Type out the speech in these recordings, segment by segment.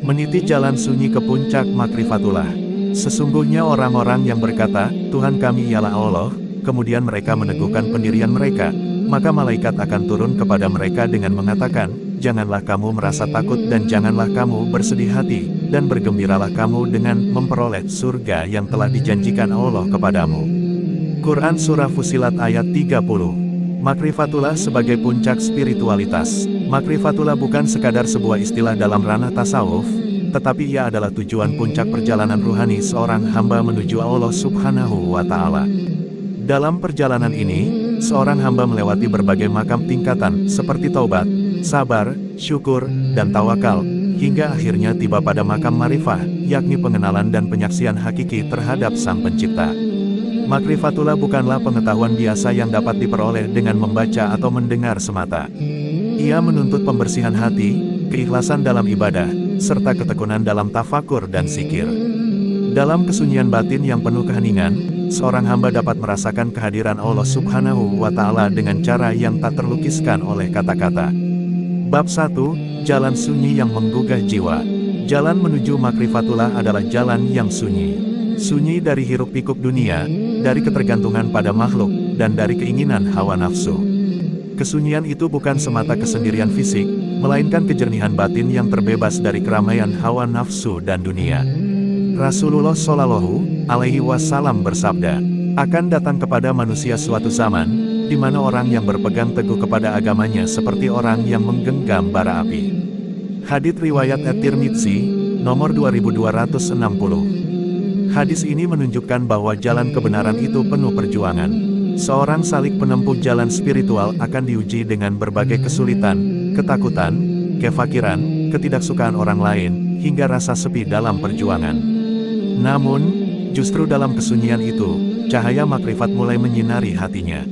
Meniti jalan sunyi ke puncak Makrifatullah. Sesungguhnya orang-orang yang berkata, Tuhan kami ialah Allah, kemudian mereka meneguhkan pendirian mereka, maka malaikat akan turun kepada mereka dengan mengatakan, janganlah kamu merasa takut dan janganlah kamu bersedih hati, dan bergembiralah kamu dengan memperoleh surga yang telah dijanjikan Allah kepadamu. Quran Surah Fussilat ayat 30. Makrifatullah sebagai puncak spiritualitas. Makrifatullah bukan sekadar sebuah istilah dalam ranah tasawuf, tetapi ia adalah tujuan puncak perjalanan ruhani seorang hamba menuju Allah Subhanahu wa Ta'ala. Dalam perjalanan ini, seorang hamba melewati berbagai macam tingkatan seperti taubat, sabar, syukur, dan tawakal, hingga akhirnya tiba pada makam marifah, yakni pengenalan dan penyaksian hakiki terhadap Sang Pencipta. Makrifatullah bukanlah pengetahuan biasa yang dapat diperoleh dengan membaca atau mendengar semata. Ia menuntut pembersihan hati, keikhlasan dalam ibadah, serta ketekunan dalam tafakur dan zikir. Dalam kesunyian batin yang penuh keheningan, seorang hamba dapat merasakan kehadiran Allah Subhanahu wa Ta'ala dengan cara yang tak terlukiskan oleh kata-kata. Bab 1, Jalan Sunyi yang Menggugah Jiwa. Jalan menuju Makrifatullah adalah jalan yang sunyi. Sunyi dari hiruk-pikuk dunia, dari ketergantungan pada makhluk, dan dari keinginan hawa nafsu. Kesunyian itu bukan semata kesendirian fisik, melainkan kejernihan batin yang terbebas dari keramaian hawa nafsu dan dunia. Rasulullah Shallallahu Alaihi Wasallam bersabda, akan datang kepada manusia suatu zaman, di mana orang yang berpegang teguh kepada agamanya seperti orang yang menggenggam bara api. Hadits riwayat At-Tirmidzi, nomor 2260. Hadis ini menunjukkan bahwa jalan kebenaran itu penuh perjuangan. Seorang salik penempuh jalan spiritual akan diuji dengan berbagai kesulitan, ketakutan, kefakiran, ketidaksukaan orang lain, hingga rasa sepi dalam perjuangan. Namun, justru dalam kesunyian itu, cahaya makrifat mulai menyinari hatinya.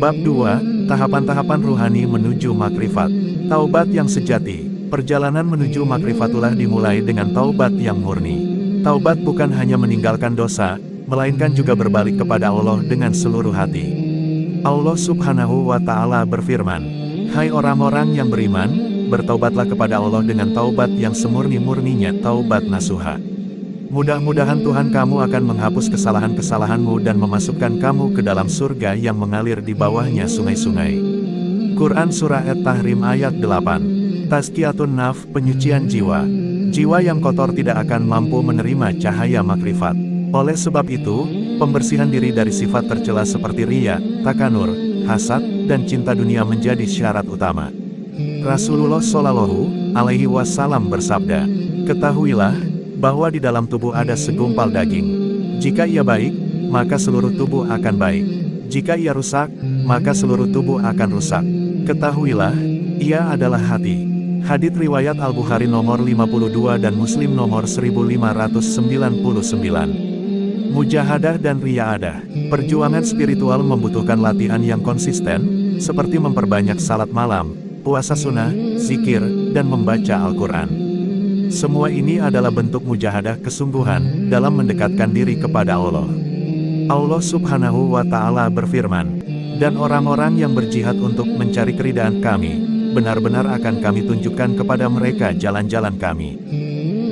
Bab 2, Tahapan-tahapan ruhani menuju makrifat. Taubat yang sejati. Perjalanan menuju makrifatullah dimulai dengan taubat yang murni. Taubat bukan hanya meninggalkan dosa, melainkan juga berbalik kepada Allah dengan seluruh hati. Allah Subhanahu wa Ta'ala berfirman, hai orang-orang yang beriman, bertaubatlah kepada Allah dengan taubat yang semurni-murninya, taubat nasuha. Mudah-mudahan Tuhan kamu akan menghapus kesalahan-kesalahanmu dan memasukkan kamu ke dalam surga yang mengalir di bawahnya sungai-sungai. Quran Surah At-Tahrim ayat 8. Tazkiyatun naf, penyucian jiwa. Jiwa yang kotor tidak akan mampu menerima cahaya makrifat. Oleh sebab itu, pembersihan diri dari sifat tercela seperti riya, takanur, hasad, dan cinta dunia menjadi syarat utama. Rasulullah Shallallahu Alaihi Wasallam bersabda, ketahuilah bahwa di dalam tubuh ada segumpal daging. Jika ia baik, maka seluruh tubuh akan baik. Jika ia rusak, maka seluruh tubuh akan rusak. Ketahuilah, ia adalah hati. Hadits riwayat Al-Bukhari nomor 52 dan Muslim nomor 1599. Mujahadah dan riyaadah. Perjuangan spiritual membutuhkan latihan yang konsisten, seperti memperbanyak salat malam, puasa sunnah, zikir, dan membaca Al-Quran. Semua ini adalah bentuk mujahadah kesungguhan dalam mendekatkan diri kepada Allah. Allah Subhanahu wa Ta'ala berfirman, dan orang-orang yang berjihad untuk mencari keridaan kami, benar-benar akan kami tunjukkan kepada mereka jalan-jalan kami.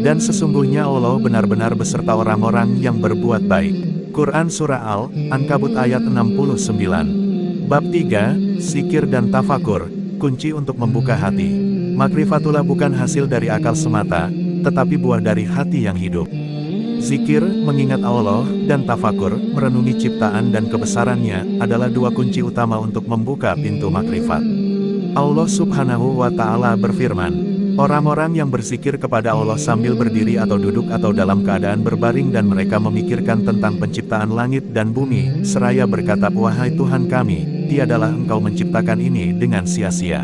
Dan sesungguhnya Allah benar-benar beserta orang-orang yang berbuat baik. Quran Surah Al-Ankabut ayat 69. Bab 3, Zikir dan Tafakur, kunci untuk membuka hati. Makrifatullah bukan hasil dari akal semata, tetapi buah dari hati yang hidup. Zikir, mengingat Allah, dan tafakur, merenungi ciptaan dan kebesarannya, adalah dua kunci utama untuk membuka pintu makrifat. Allah Subhanahu wa Ta'ala berfirman, orang-orang yang berzikir kepada Allah sambil berdiri atau duduk atau dalam keadaan berbaring dan mereka memikirkan tentang penciptaan langit dan bumi, seraya berkata, wahai Tuhan kami, tiadalah Engkau menciptakan ini dengan sia-sia.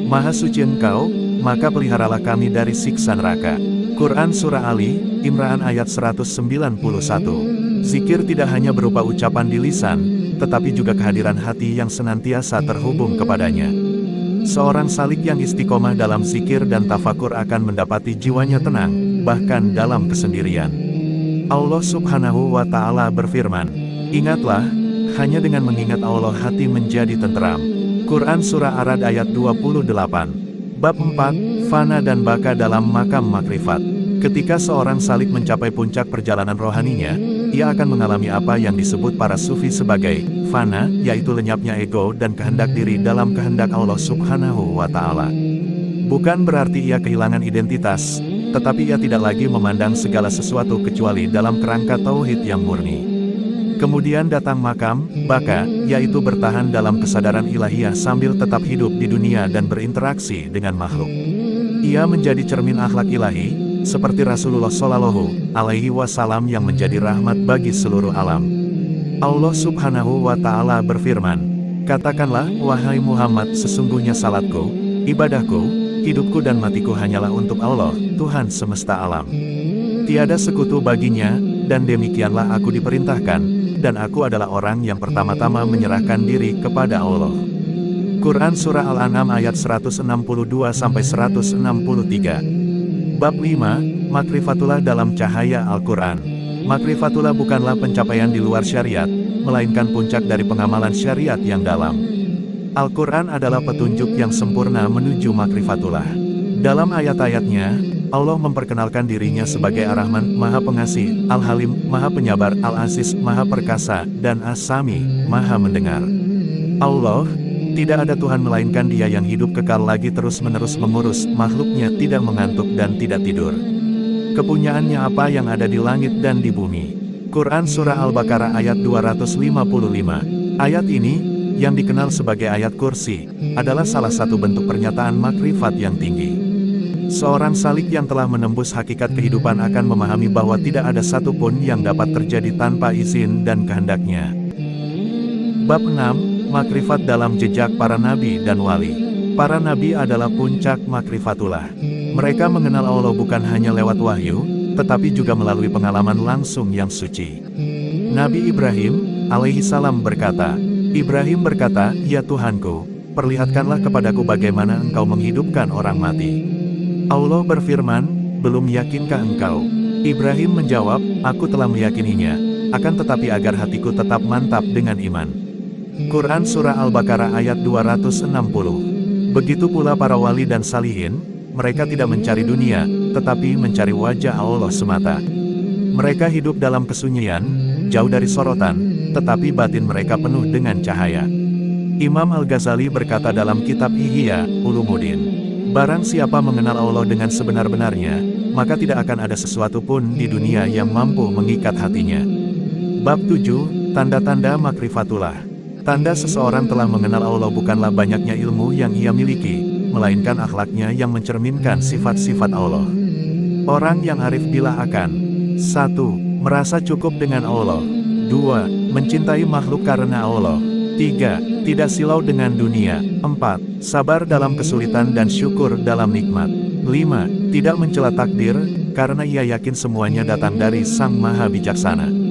Maha suci Engkau, maka peliharalah kami dari siksa neraka. Quran Surah Ali, Imran ayat 191. Zikir tidak hanya berupa ucapan di lisan, tetapi juga kehadiran hati yang senantiasa terhubung kepadanya. Seorang salik yang istiqomah dalam zikir dan tafakur akan mendapati jiwanya tenang, bahkan dalam kesendirian. Allah Subhanahu wa Ta'ala berfirman, ingatlah, hanya dengan mengingat Allah hati menjadi tenteram. Quran Surah Ar-Ra'd ayat 28. Bab 4, fana dan baka dalam makam makrifat. Ketika seorang salik mencapai puncak perjalanan rohaninya, ia akan mengalami apa yang disebut para sufi sebagai fana, yaitu lenyapnya ego dan kehendak diri dalam kehendak Allah Subhanahu wa Ta'ala. Bukan berarti ia kehilangan identitas, tetapi ia tidak lagi memandang segala sesuatu kecuali dalam kerangka tauhid yang murni. Kemudian datang makam baka, yaitu bertahan dalam kesadaran ilahiyah sambil tetap hidup di dunia dan berinteraksi dengan makhluk. Ia menjadi cermin akhlak ilahi, seperti Rasulullah Shallallahu Alaihi Wasallam yang menjadi rahmat bagi seluruh alam. Allah Subhanahu wa Ta'ala berfirman, "Katakanlah, wahai Muhammad, sesungguhnya salatku, ibadahku, hidupku dan matiku hanyalah untuk Allah, Tuhan semesta alam. Tiada sekutu baginya, dan demikianlah aku diperintahkan, dan aku adalah orang yang pertama-tama menyerahkan diri kepada Allah." Quran Surah Al-An'am ayat 162-163. Bab 5, Makrifatullah dalam cahaya Al-Quran. Makrifatullah bukanlah pencapaian di luar syariat, melainkan puncak dari pengamalan syariat yang dalam. Al-Quran adalah petunjuk yang sempurna menuju Makrifatullah. Dalam ayat-ayatnya, Allah memperkenalkan dirinya sebagai Ar-Rahman, Maha Pengasih, Al-Halim, Maha Penyabar, Al-Aziz, Maha Perkasa, dan As-Sami, Maha Mendengar. Allah, tidak ada Tuhan melainkan Dia yang hidup kekal lagi terus-menerus mengurus makhluknya, tidak mengantuk dan tidak tidur. Kepunyaannya apa yang ada di langit dan di bumi. Quran Surah Al-Baqarah ayat 255. Ayat ini, yang dikenal sebagai ayat kursi, adalah salah satu bentuk pernyataan makrifat yang tinggi. Seorang salik yang telah menembus hakikat kehidupan akan memahami bahwa tidak ada satupun yang dapat terjadi tanpa izin dan kehendaknya. Bab 6, Makrifat dalam jejak para nabi dan wali. Para nabi adalah puncak makrifatullah. Mereka mengenal Allah bukan hanya lewat wahyu, tetapi juga melalui pengalaman langsung yang suci. Nabi Ibrahim alaihi salam berkata, Ibrahim berkata, "Ya Tuhanku, perlihatkanlah kepadaku bagaimana engkau menghidupkan orang mati." Allah berfirman, "Belum yakinkah engkau?" Ibrahim menjawab, "Aku telah meyakininya, akan tetapi agar hatiku tetap mantap dengan iman." Quran Surah Al-Baqarah ayat 260. Begitu pula para wali dan salihin, mereka tidak mencari dunia, tetapi mencari wajah Allah semata. Mereka hidup dalam kesunyian, jauh dari sorotan, tetapi batin mereka penuh dengan cahaya. Imam Al-Ghazali berkata dalam kitab Ihya Ulumuddin, "Barang siapa mengenal Allah dengan sebenar-benarnya, maka tidak akan ada sesuatu pun di dunia yang mampu mengikat hatinya." Bab 7, Tanda-tanda Makrifatullah. Tanda seseorang telah mengenal Allah bukanlah banyaknya ilmu yang ia miliki, melainkan akhlaknya yang mencerminkan sifat-sifat Allah. Orang yang arif bila akan 1. Merasa cukup dengan Allah. 2. Mencintai makhluk karena Allah. 3. Tidak silau dengan dunia. 4. Sabar dalam kesulitan dan syukur dalam nikmat. 5. Tidak mencela takdir, karena ia yakin semuanya datang dari Sang Maha Bijaksana.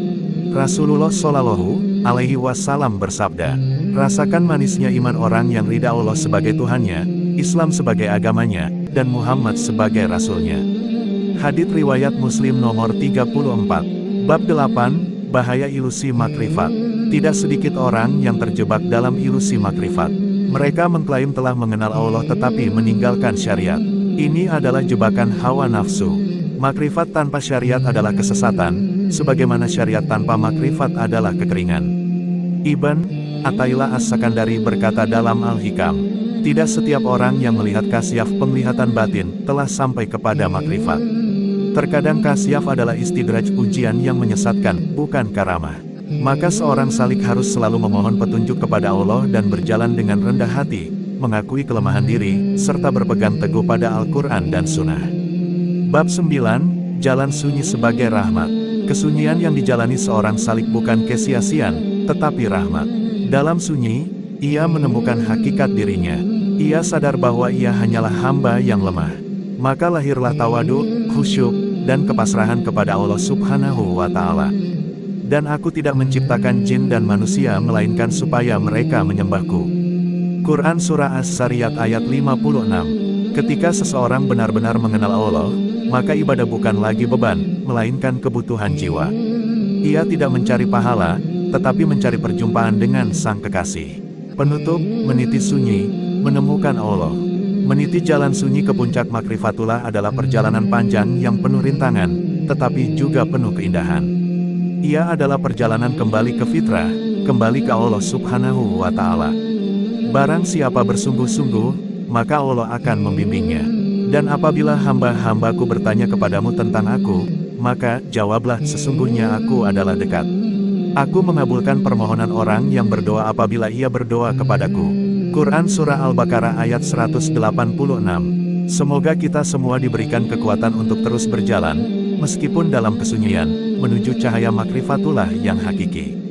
Rasulullah Shallallahu Alaihi Wasallam bersabda, "Rasakan manisnya iman orang yang ridha Allah sebagai Tuhannya, Islam sebagai agamanya, dan Muhammad sebagai Rasulnya." Hadits riwayat Muslim nomor 34. Bab 8, Bahaya Ilusi Makrifat. Tidak sedikit orang yang terjebak dalam ilusi makrifat. Mereka mengklaim telah mengenal Allah tetapi meninggalkan syariat. Ini adalah jebakan hawa nafsu. Makrifat tanpa syariat adalah kesesatan, sebagaimana syariat tanpa makrifat adalah kekeringan. Ibn Athaillah As-Sakandari berkata dalam Al-Hikam, "Tidak setiap orang yang melihat kasyaf penglihatan batin telah sampai kepada makrifat." Terkadang kasyaf adalah istidraj, ujian yang menyesatkan, bukan karamah. Maka seorang salik harus selalu memohon petunjuk kepada Allah dan berjalan dengan rendah hati, mengakui kelemahan diri, serta berpegang teguh pada Al-Quran dan Sunnah. Bab 9, Jalan Sunyi sebagai Rahmat. Kesunyian yang dijalani seorang salik bukan kesia-siaan, tetapi rahmat. Dalam sunyi, ia menemukan hakikat dirinya. Ia sadar bahwa ia hanyalah hamba yang lemah. Maka lahirlah tawadu, khusyuk, dan kepasrahan kepada Allah Subhanahu wa Ta'ala. "Dan aku tidak menciptakan jin dan manusia melainkan supaya mereka menyembahku." Quran Surah As-Sariyat ayat 56. Ketika seseorang benar-benar mengenal Allah, maka ibadah bukan lagi beban, melainkan kebutuhan jiwa. Ia tidak mencari pahala, tetapi mencari perjumpaan dengan Sang Kekasih. Penutup, meniti sunyi, menemukan Allah. Meniti jalan sunyi ke puncak Makrifatullah adalah perjalanan panjang yang penuh rintangan, tetapi juga penuh keindahan. Ia adalah perjalanan kembali ke fitrah, kembali ke Allah Subhanahu wa Ta'ala. Barang siapa bersungguh-sungguh, maka Allah akan membimbingnya. Dan apabila hamba-hambaku bertanya kepadamu tentang aku, maka jawablah, sesungguhnya aku adalah dekat. Aku mengabulkan permohonan orang yang berdoa apabila ia berdoa kepadaku. Quran Surah Al-Baqarah ayat 186. Semoga kita semua diberikan kekuatan untuk terus berjalan, meskipun dalam kesunyian, menuju cahaya Makrifatullah yang hakiki.